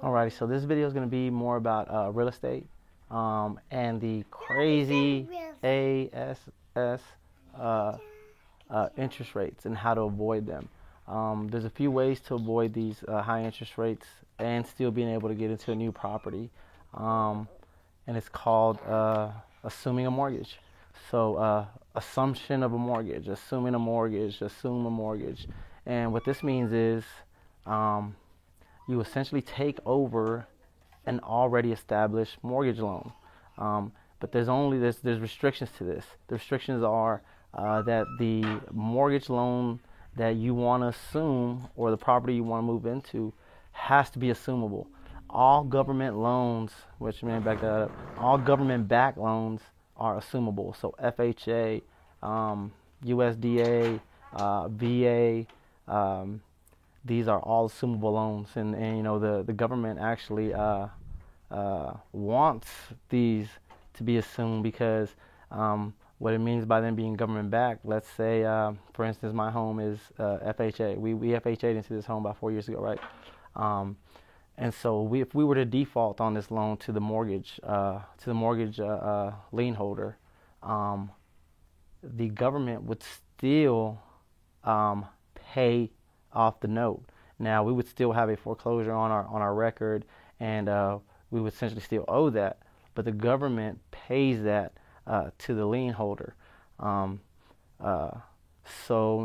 Alrighty, so this video is going to be more about real estate and the crazy ASS uh, interest rates and how to avoid them. There's a few ways to avoid these high interest rates and still being able to get into a new property, and it's called assuming a mortgage. So assumption of a mortgage, assuming a mortgage, assume a mortgage, and what this means is um, you essentially take over an already established mortgage loan. But there's restrictions to this. The restrictions are that the mortgage loan that you want to assume or the property you want to move into has to be assumable. All government loans, which may back that up, all government-backed loans are assumable. So FHA, USDA, VA, these are all assumable loans, and you know the government actually wants these to be assumed because what it means by them being government backed. Let's say, for instance, my home is FHA. We FHA'd into this home about 4 years ago, right? And so if we were to default on this loan to the mortgage lien holder, the government would still pay off the note. Now we would still have a foreclosure on our record, and we would essentially still owe that, but the government pays that to the lien holder. So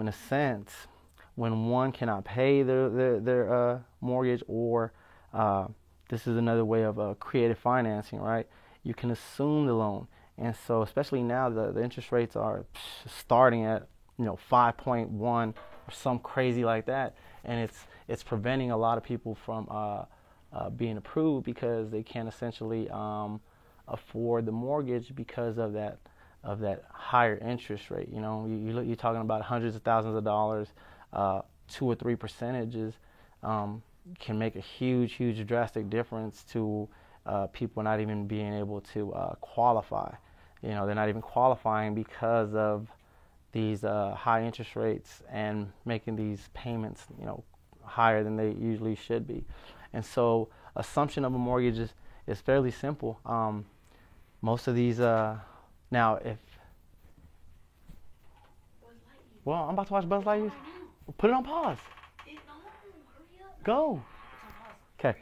in a sense, when one cannot pay their mortgage, or this is another way of creative financing, right? You can assume the loan, and so especially now the interest rates are starting at 5.1 or some crazy like that, and it's preventing a lot of people from being approved because they can't essentially afford the mortgage because of that higher interest rate. You're talking about hundreds of thousands of dollars. 2 or 3 percentages can make a huge drastic difference to people not even being able to qualify. They're not even qualifying because of these high interest rates and making these payments higher than they usually should be. And so assumption of a mortgage is fairly simple. Most of these now if well, I'm about to watch Buzz Lightyear. Put it on pause. Go. Okay.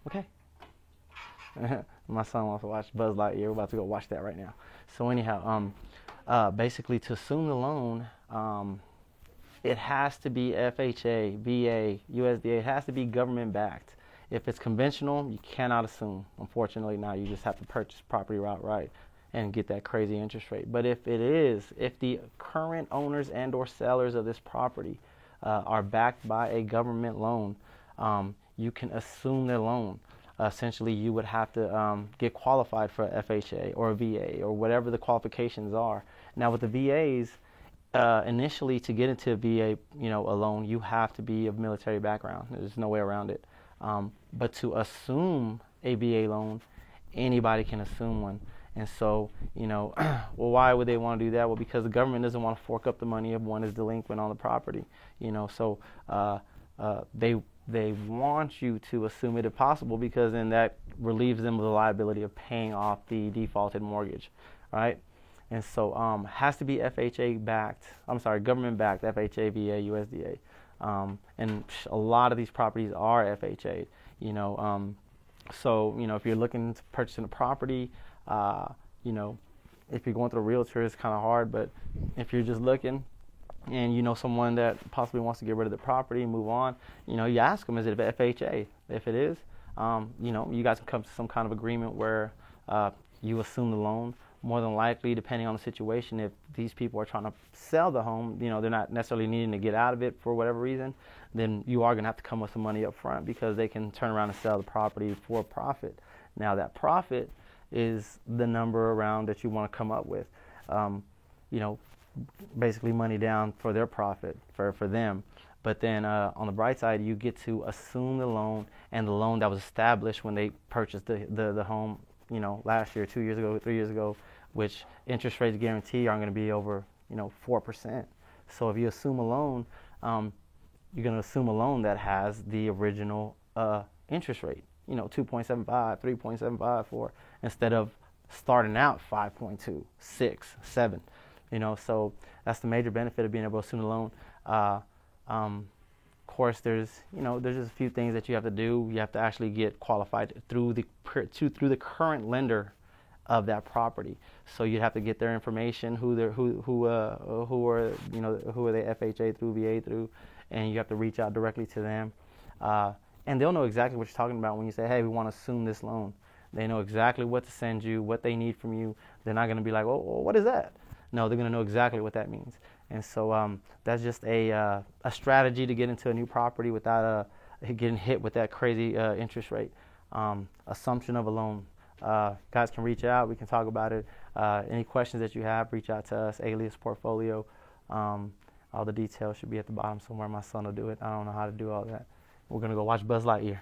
Okay. My son wants to watch Buzz Lightyear. We're about to go watch that right now. So anyhow, basically to assume the loan, it has to be FHA, VA, USDA. It has to be government backed. If it's conventional, you cannot assume. Unfortunately, now you just have to purchase property outright and get that crazy interest rate. But if the current owners and or sellers of this property are backed by a government loan, you can assume their loan. Essentially, you would have to get qualified for FHA or VA or whatever the qualifications are. Now, with the VAs, initially to get into a VA, a loan, you have to be of military background. There's no way around it. But to assume a VA loan, anybody can assume one. And so, well, why would they want to do that? Well, because the government doesn't want to fork up the money if one is delinquent on the property. So they want you to assume it if possible, because then that relieves them of the liability of paying off the defaulted mortgage, right? And so has to be FHA backed. I'm sorry, government backed, FHA, VA, USDA. And a lot of these properties are FHA. So if you're looking to purchase a property, if you're going through a realtor, it's kind of hard. But if you're just looking and you know someone that possibly wants to get rid of the property and move on, you ask them, is it FHA? If it is, you guys can come to some kind of agreement where you assume the loan. More than likely, depending on the situation, if these people are trying to sell the home, they're not necessarily needing to get out of it for whatever reason, then you are going to have to come with some money up front, because they can turn around and sell the property for a profit. Now, that profit is the number around that you want to come up with. Basically money down for their profit, for them. But then on the bright side, you get to assume the loan, and the loan that was established when they purchased the home, last year, 2 years ago, 3 years ago, which interest rates guarantee aren't going to be over, 4%. So if you assume a loan, you're going to assume a loan that has the original interest rate, 2.75, 3.75 for, instead of starting out 5.2, 6, 7, so that's the major benefit of being able to assume the loan. Of course, there's just a few things that you have to do. You have to actually get qualified through the current lender of that property. So you have to get their information, who are they FHA through, VA through, and you have to reach out directly to them. And they'll know exactly what you're talking about when you say, hey, we want to assume this loan. They know exactly what to send you, what they need from you. They're not going to be like, oh, what is that? No, they're going to know exactly what that means. And so that's just a strategy to get into a new property without getting hit with that crazy interest rate. Assumption of a loan. Guys can reach out. We can talk about it. Any questions that you have, reach out to us, Alias Portfolio. All the details should be at the bottom somewhere. My son will do it. I don't know how to do all that. We're going to go watch Buzz Lightyear.